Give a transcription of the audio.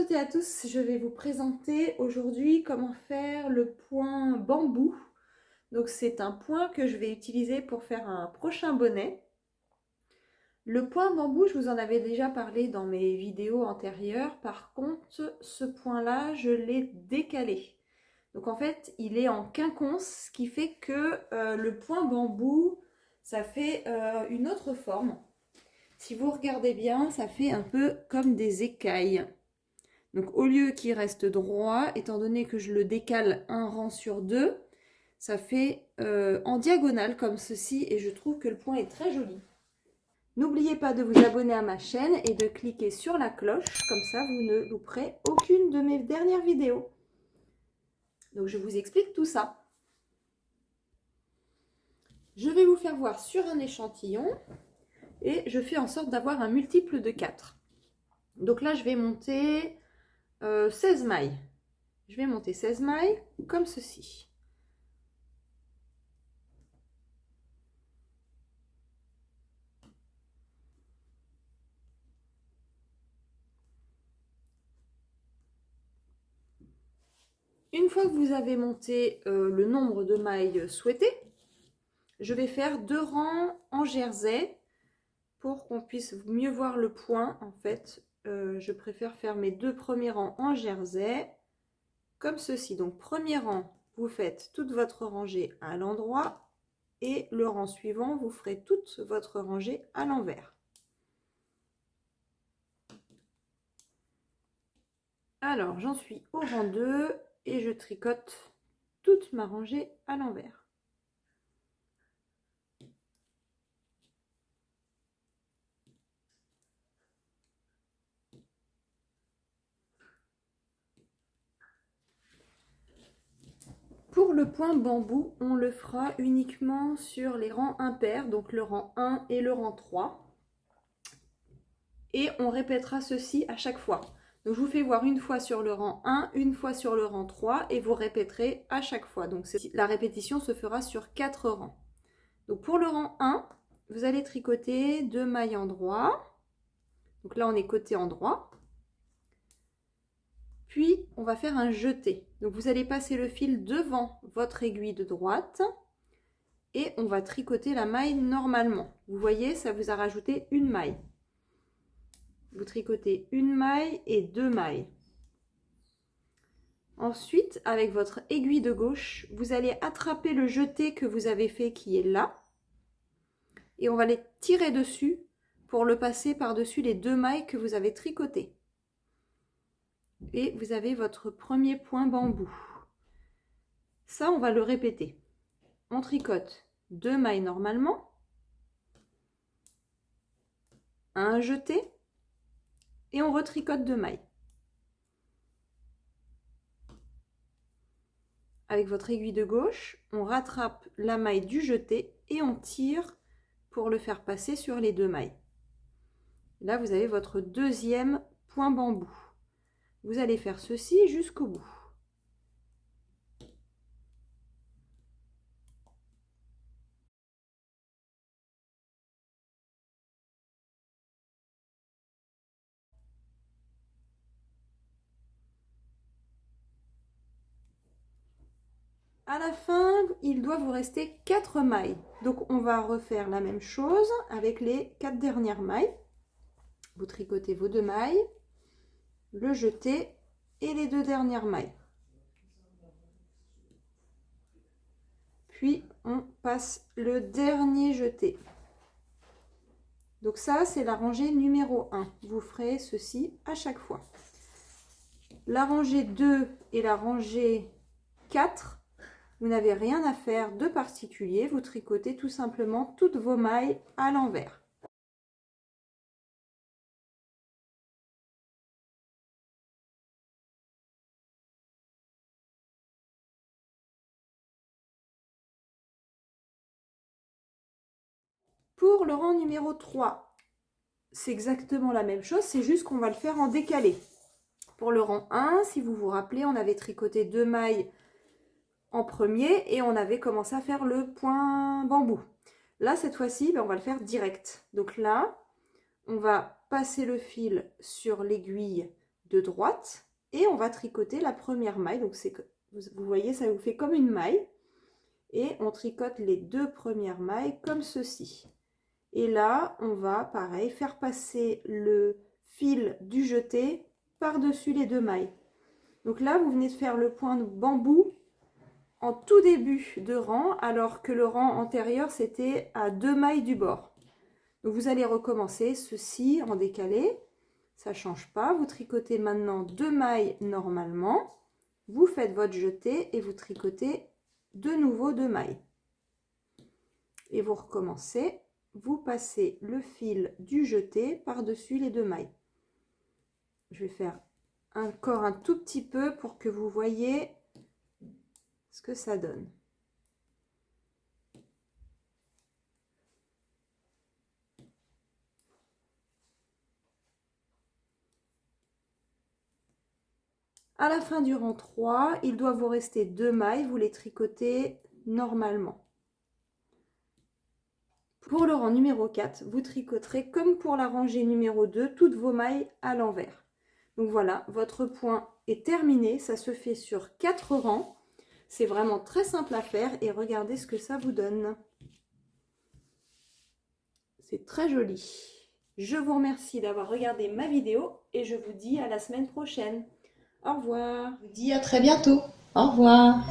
toutes et à tous, je vais vous présenter aujourd'hui comment faire le point bambou. Donc c'est un point que je vais utiliser pour faire un prochain bonnet. Le point bambou, je vous en avais déjà parlé dans mes vidéos antérieures. Par contre, ce point-là, je l'ai décalé. Donc en fait, il est en quinconce, ce qui fait que le point bambou, ça fait une autre forme. Si vous regardez bien, ça fait un peu comme des écailles. Donc au lieu qu'il reste droit, étant donné que je le décale un rang sur deux, ça fait en diagonale comme ceci et je trouve que le point est très joli. N'oubliez pas de vous abonner à ma chaîne et de cliquer sur la cloche, comme ça vous ne louperez aucune de mes dernières vidéos. Donc je vous explique tout ça. Je vais vous faire voir sur un échantillon et je fais en sorte d'avoir un multiple de 4. Donc là je vais monter 16 mailles. Je vais monter 16 mailles comme ceci. Une fois que vous avez monté le nombre de mailles souhaité, je vais faire 2 rangs en jersey pour qu'on puisse mieux voir le point. En fait, je préfère faire mes 2 premiers rangs en jersey comme ceci. Donc premier rang, vous faites toute votre rangée à l'endroit et le rang suivant, vous ferez toute votre rangée à l'envers. Alors, j'en suis au rang 2 et je tricote toute ma rangée à l'envers. Pour le point bambou, on le fera uniquement sur les rangs impairs, donc le rang 1 et le rang 3. Et on répétera ceci à chaque fois. Donc je vous fais voir une fois sur le rang 1, une fois sur le rang 3 et vous répéterez à chaque fois. Donc la répétition se fera sur 4 rangs. Donc pour le rang 1, vous allez tricoter 2 mailles endroit. Donc là on est côté endroit. Puis on va faire un jeté. Donc vous allez passer le fil devant votre aiguille de droite et on va tricoter la maille normalement. Vous voyez, ça vous a rajouté une maille. Vous tricotez une maille et 2 mailles. Ensuite, avec votre aiguille de gauche, vous allez attraper le jeté que vous avez fait qui est là. Et on va les tirer dessus pour le passer par-dessus les 2 mailles que vous avez tricotées. Et vous avez votre premier point bambou. Ça, on va le répéter. On tricote 2 mailles normalement, un jeté et on retricote 2 mailles. Avec votre aiguille de gauche, on rattrape la maille du jeté et on tire pour le faire passer sur les 2 mailles. Là, vous avez votre deuxième point bambou. Vous allez faire ceci jusqu'au bout. À la fin, il doit vous rester 4 mailles. Donc, on va refaire la même chose avec les 4 dernières mailles. Vous tricotez vos 2 mailles, le jeté et les 2 dernières mailles. Puis, on passe le dernier jeté. Donc ça, c'est la rangée numéro 1. Vous ferez ceci à chaque fois. La rangée 2 et la rangée 4, vous n'avez rien à faire de particulier. Vous tricotez tout simplement toutes vos mailles à l'envers. Pour le rang numéro 3, c'est exactement la même chose, c'est juste qu'on va le faire en décalé. Pour le rang 1, si vous vous rappelez, on avait tricoté 2 mailles en premier et on avait commencé à faire le point bambou. Là, cette fois-ci, on va le faire direct. Donc là, on va passer le fil sur l'aiguille de droite et on va tricoter la première maille. Donc vous voyez, ça vous fait comme une maille et on tricote les 2 premières mailles comme ceci. Et là, on va pareil faire passer le fil du jeté par-dessus les 2 mailles. Donc là, vous venez de faire le point de bambou en tout début de rang, alors que le rang antérieur, c'était à 2 mailles du bord. Donc vous allez recommencer ceci en décalé, ça ne change pas. Vous tricotez maintenant 2 mailles normalement, vous faites votre jeté et vous tricotez de nouveau 2 mailles. Et vous recommencez, vous passez le fil du jeté par-dessus les 2 mailles. Je vais faire encore un tout petit peu pour que vous voyez ce que ça donne. À la fin du rang 3, il doit vous rester 2 mailles, vous les tricotez normalement. Pour le rang numéro 4, vous tricoterez comme pour la rangée numéro 2, toutes vos mailles à l'envers. Donc voilà, votre point est terminé, ça se fait sur 4 rangs. C'est vraiment très simple à faire et regardez ce que ça vous donne. C'est très joli. Je vous remercie d'avoir regardé ma vidéo et je vous dis à la semaine prochaine. Au revoir. Je vous dis à très bientôt. Au revoir.